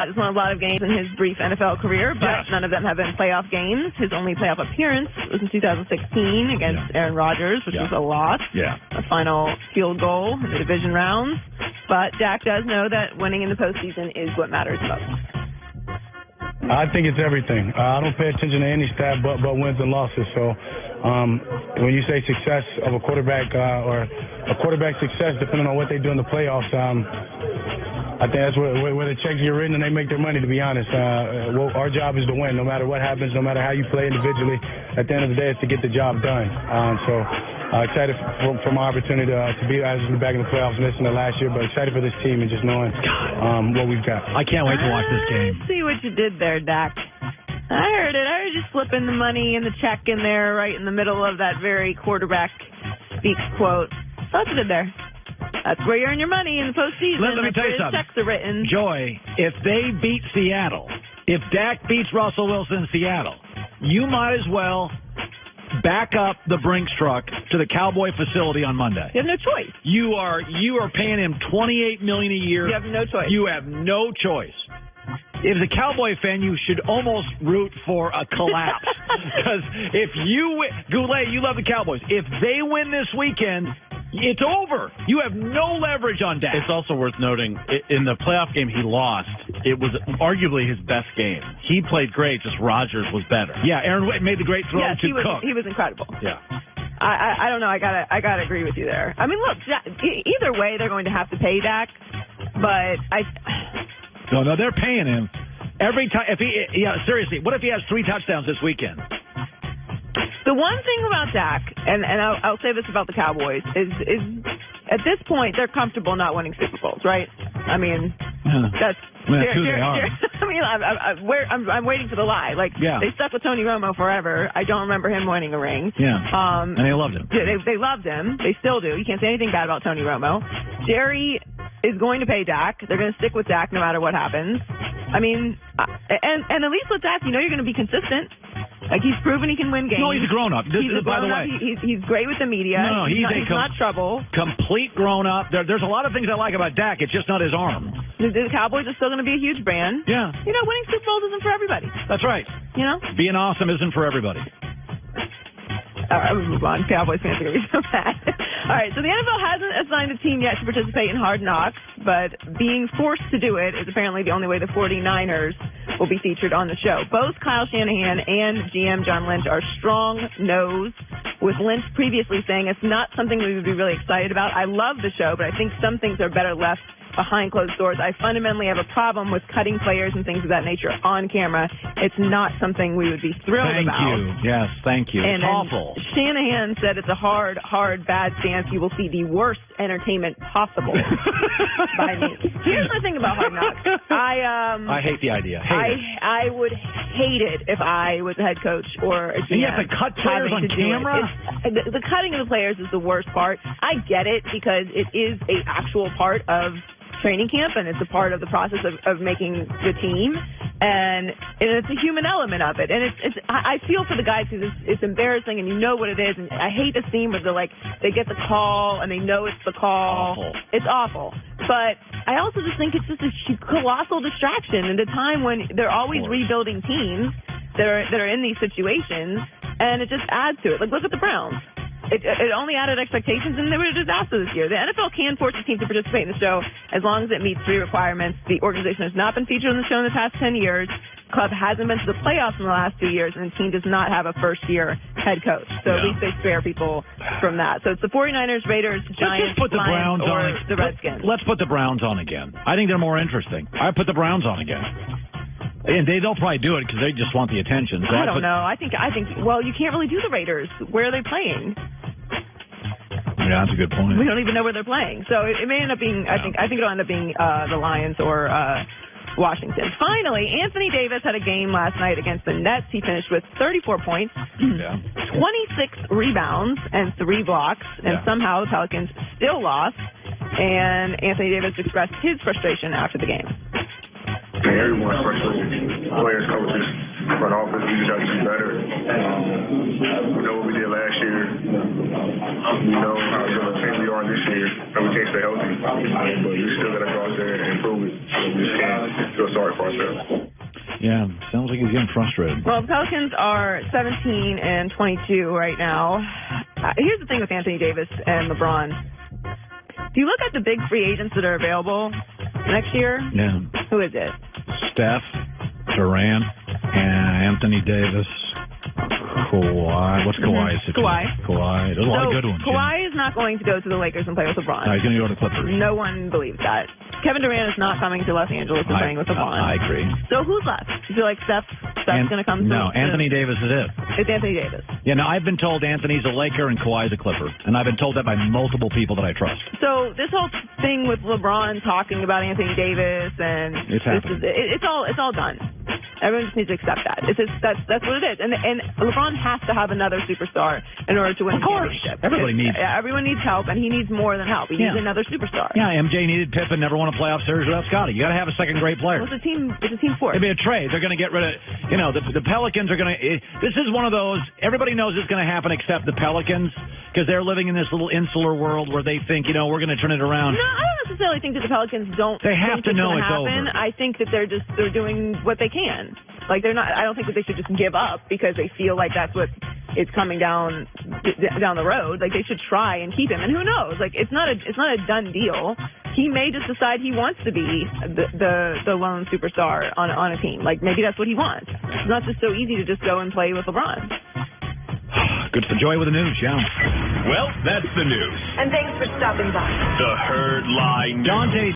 He's won a lot of games in his brief NFL career, but none of them have been playoff games. His only playoff appearance was in 2016 against Aaron Rodgers, which was a loss. A final field goal in the division rounds. But Dak does know that winning in the postseason is what matters most. I think it's everything. I don't pay attention to any stat but wins and losses. So when you say success of a quarterback or a quarterback success, depending on what they do in the playoffs, I think that's where the checks get written and they make their money, to be honest. Our job is to win, no matter what happens, no matter how you play individually. At the end of the day, it's to get the job done. Excited for my opportunity to be back in the playoffs, missing it last year, but excited for this team and just knowing what we've got. I can't wait to watch this game. I see what you did there, Dak. I heard it. I heard you slipping the money and the check in there right in the middle of that very quarterback speak quote. That's what you did there. That's where you earn your money in the postseason. Let me tell you something. Checks are written. Joy, if they beat Seattle, if Dak beats Russell Wilson in Seattle, you might as well back up the Brinks truck to the Cowboy facility on Monday. You have no choice. You are paying him $28 million a year. You have no choice. You have no choice. As a Cowboy fan, you should almost root for a collapse. Because if Goulet, you love the Cowboys. If they win this weekend, it's over. You have no leverage on Dak. It's also worth noting, in the playoff game he lost, it was arguably his best game. He played great, just Rodgers was better. Yeah, Aaron made the great throw to Cook. He was incredible. Yeah. I don't know. I gotta agree with you there. I mean, look, either way, they're going to have to pay Dak, but No, they're paying him every time. Seriously, what if he has 3 touchdowns this weekend? The one thing about Dak, and I'll say this about the Cowboys, is at this point they're comfortable not winning Super Bowls, right? I mean, that's who they are. I mean, I'm waiting for the lie. They stuck with Tony Romo forever. I don't remember him winning a ring. And they loved him. They loved him. They still do. You can't say anything bad about Tony Romo. Jerry is going to pay Dak. They're going to stick with Dak no matter what happens. I mean, and at least with Dak, you're going to be consistent. He's proven he can win games. No, he's a grown-up. By the way. He's great with the media. No, he's not trouble. Complete grown-up. There's a lot of things I like about Dak. It's just not his arm. The Cowboys are still going to be a huge brand. Yeah. Winning Super Bowls isn't for everybody. That's right. Being awesome isn't for everybody. All right, we'll move on. Cowboys fans are going to be so mad. All right, so the NFL hasn't assigned a team yet to participate in Hard Knocks, but being forced to do it is apparently the only way the 49ers will be featured on the show. Both Kyle Shanahan and GM John Lynch are strong no's, with Lynch previously saying it's not something we would be really excited about. I love the show, but I think some things are better left behind closed doors. I fundamentally have a problem with cutting players and things of that nature on camera. It's not something we would be thrilled about. Thank you. Yes, thank you. And it's awful. Shanahan said it's a hard, bad stance. You will see the worst entertainment possible by me. Here's my thing about Hard Knocks. I hate the idea. I would hate it if I was a head coach or a GM. And you have to cut players on camera? The cutting of the players is the worst part. I get it because it is an actual part of training camp, and it's a part of the process of making the team, and it's a human element of it. And I feel for the guys because it's embarrassing, and you know what it is. And I hate the scene where they get the call and they know it's the call. Awful. It's awful. But I also just think it's just a colossal distraction at a time when they're always rebuilding teams that are in these situations, and it just adds to it. Look at the Browns. It only added expectations, and they were a disaster this year. The NFL can force a team to participate in the show as long as it meets 3 requirements. The organization has not been featured on the show in the past 10 years. The club hasn't been to the playoffs in the last 2 years, and the team does not have a first-year head coach. So at least they spare people from that. So it's the 49ers, Raiders, Giants, Lions, or the Redskins. Let's put the Browns on again. I think they're more interesting. I put the Browns on again. And they'll probably do it because they just want the attention. So I don't know. I think. Well, you can't really do the Raiders. Where are they playing? Yeah, that's a good point. We don't even know where they're playing. So it may end up being. I think it'll end up being the Lions or Washington. Finally, Anthony Davis had a game last night against the Nets. He finished with 34 points, 26 rebounds, and 3 blocks. And somehow the Pelicans still lost. And Anthony Davis expressed his frustration after the game. Everyone's frustrated. Players, coaches. front office, we just have to be better. We know what we did last year. We know how good of a team we are this year, and we can't stay healthy. But we still got to go out there and improve it. So we just can't feel sorry for ourselves. Yeah, sounds like he's getting frustrated. Well, the Pelicans are 17 and 22 right now. Here's the thing with Anthony Davis and LeBron. If you look at the big free agents that are available next year, yeah. Who is it? Steph, Durant, and Anthony Davis. Kawhi. What's Kawhi's situation? Kawhi. There's a lot of good ones. Kawhi is not going to go to the Lakers and play with LeBron. No, he's going to go to the Clippers. No one believes that. Kevin Durant is not coming to Los Angeles and playing with LeBron. I agree. So who's left? You feel like Steph's going to come? No, Anthony Davis is it. It's Anthony Davis. Yeah, no, I've been told Anthony's a Laker and Kawhi's a Clipper, and I've been told that by multiple people that I trust. So this whole thing with LeBron talking about Anthony Davis and it's all done. Everyone just needs to accept that. It's just, that's what it is. And LeBron has to have another superstar in order to win the championship. Everybody needs. Everyone needs help, and he needs more than help. He needs another superstar. Yeah, MJ needed Pippen, never won a playoff series without Scottie. You got to have a second great player. Well, it's a team sport. It'd be a trade. They're going to get rid of, the Pelicans are going to. This is one of those. Everybody knows it's going to happen except the Pelicans because they're living in this little insular world where they think, we're going to turn it around. No, I don't necessarily think that the Pelicans don't. They have to know it's happen. over. I think that they're doing what they can. Like they're not. I don't think that they should just give up because they feel like that's what is coming down the road. Like they should try and keep him. And who knows? Like it's not a done deal. He may just decide he wants to be the lone superstar on a team. Like maybe that's what he wants. It's not just so easy to just go and play with LeBron. Good for Joy with the news, yeah. Well, that's the news. And thanks for stopping by. The Herd Line News. Dante